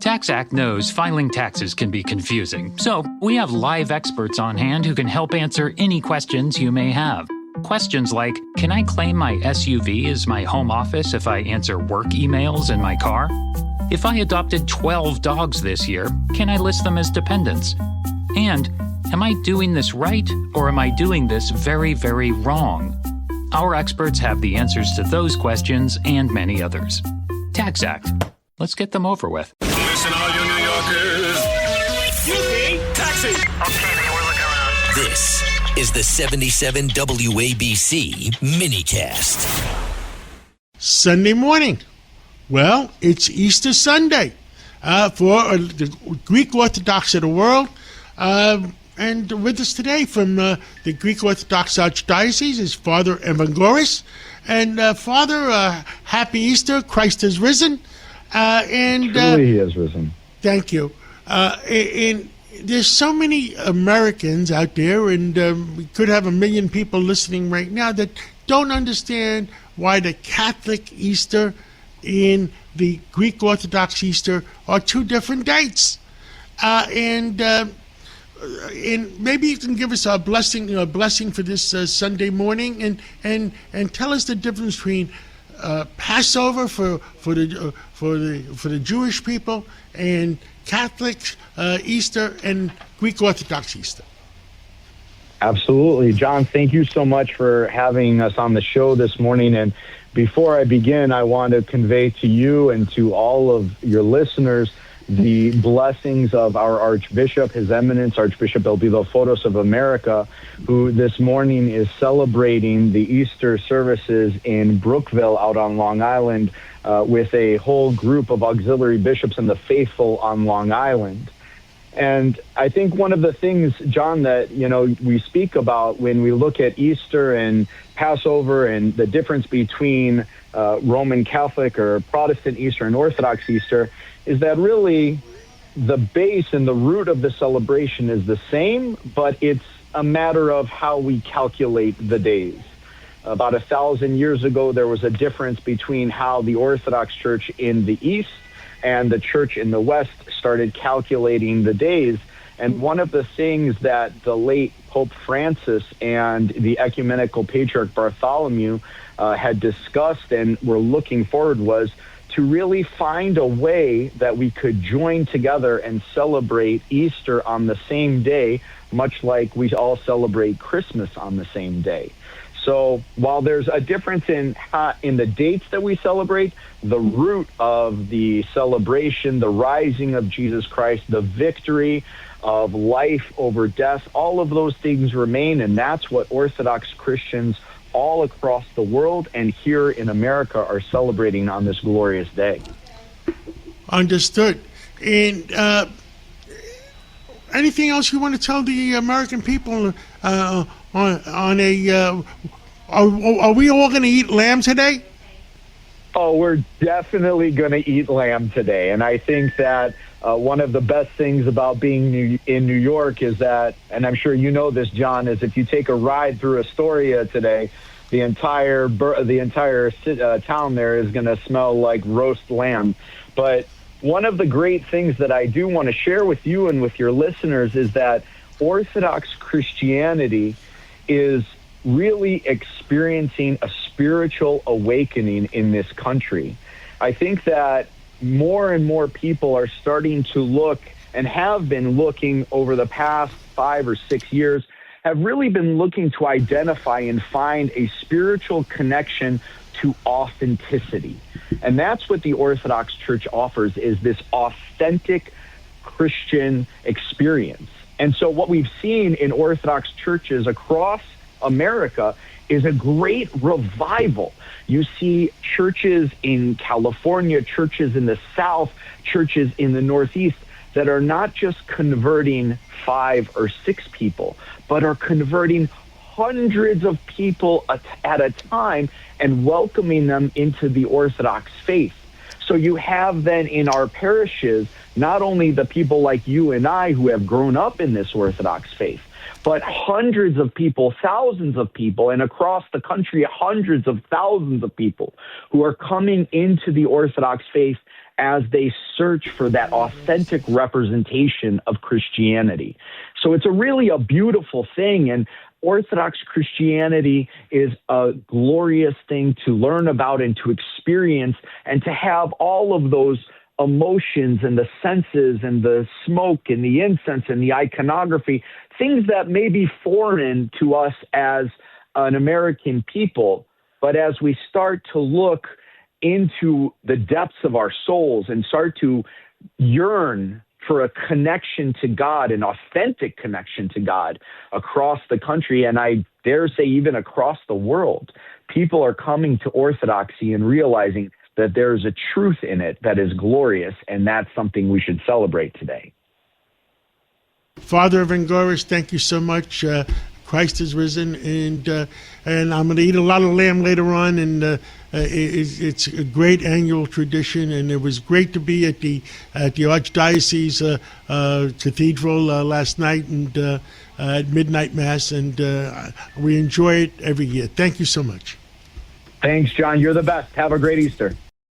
TaxAct knows filing taxes can be confusing, so we have live experts on hand who can help answer any questions you may have. Questions like, can I claim my SUV as my home office if I answer work emails in my car? If I adopted 12 dogs this year, can I list them as dependents? And, am I doing this right, or am I doing this very, very wrong? Our experts have the answers to those questions and many others. TaxAct. Let's get them over with. Listen, all you New Yorkers. Excuse me, taxi. Okay, man, we're looking around. This is the 77 WABC minicast. Sunday morning. Well, it's Easter Sunday for the Greek Orthodox of the world. And with us today from the Greek Orthodox Archdiocese is Father Evagoras. And Father, happy Easter. Christ has risen. Truly he has risen. Thank you. And there's so many Americans out there, and we could have 1 million people listening right now that don't understand why the Catholic Easter and the Greek Orthodox Easter are two different dates. And maybe you can give us a blessing for this Sunday morning, and tell us the difference between Passover for the Jewish people and Catholic Easter and Greek Orthodox Easter. Absolutely. John, thank you so much for having us on the show this morning. And before I begin, I want to convey to you and to all of your listeners the blessings of our Archbishop, His Eminence, Archbishop Evagoras of America, who this morning is celebrating the Easter services in Brookville out on Long Island with a whole group of auxiliary bishops and the faithful on Long Island. And I think one of the things, John, that, we speak about when we look at Easter and Passover and the difference between Roman Catholic or Protestant Easter and Orthodox Easter is that really the base and the root of the celebration is the same, but it's a matter of how we calculate the days. About 1,000 years ago, there was a difference between how the Orthodox Church in the East and the Church in the West started calculating the days. And one of the things that the late Pope Francis and the ecumenical patriarch Bartholomew had discussed and were looking forward was to really find a way that we could join together and celebrate Easter on the same day, much like we all celebrate Christmas on the same day. So while there's a difference in the dates that we celebrate, the root of the celebration, the rising of Jesus Christ, the victory of life over death, all of those things remain, and that's what Orthodox Christians all across the world and here in America are celebrating on this glorious day. Understood. And anything else you want to tell the American people are we all going to eat lamb today? Oh, we're definitely going to eat lamb today. And I think that one of the best things about being in New York is that, and I'm sure you know this, John, is if you take a ride through Astoria today, the entire town there is going to smell like roast lamb. But one of the great things that I do want to share with you and with your listeners is that Orthodox Christianity is really experiencing a spiritual awakening in this country. I think that more and more people are starting to look and have been looking over the past 5 or 6 years, have really been looking to identify and find a spiritual connection to authenticity. And that's what the Orthodox Church offers, is this authentic Christian experience. And so what we've seen in Orthodox churches across America is a great revival. You see churches in California, churches in the South, churches in the Northeast that are not just converting 5 or 6 people, but are converting hundreds of people at a time and welcoming them into the Orthodox faith. So you have then in our parishes, not only the people like you and I who have grown up in this Orthodox faith, but hundreds of people, thousands of people, and across the country, hundreds of thousands of people who are coming into the Orthodox faith as they search for that authentic representation of Christianity. So it's really a beautiful thing, and Orthodox Christianity is a glorious thing to learn about and to experience, and to have all of those emotions and the senses and the smoke and the incense and the iconography, things that may be foreign to us as an American people. But as we start to look into the depths of our souls and start to yearn for a connection to God, an authentic connection to God across the country, and I dare say even across the world, people are coming to Orthodoxy and realizing that there's a truth in it that is glorious, and that's something we should celebrate today. Father Evagoras, thank you so much. Christ is risen, and I'm going to eat a lot of lamb later on, and it's a great annual tradition, and it was great to be at the Archdiocese Cathedral last night and at midnight mass, and we enjoy it every year. Thank you so much. Thanks, John. You're the best. Have a great Easter.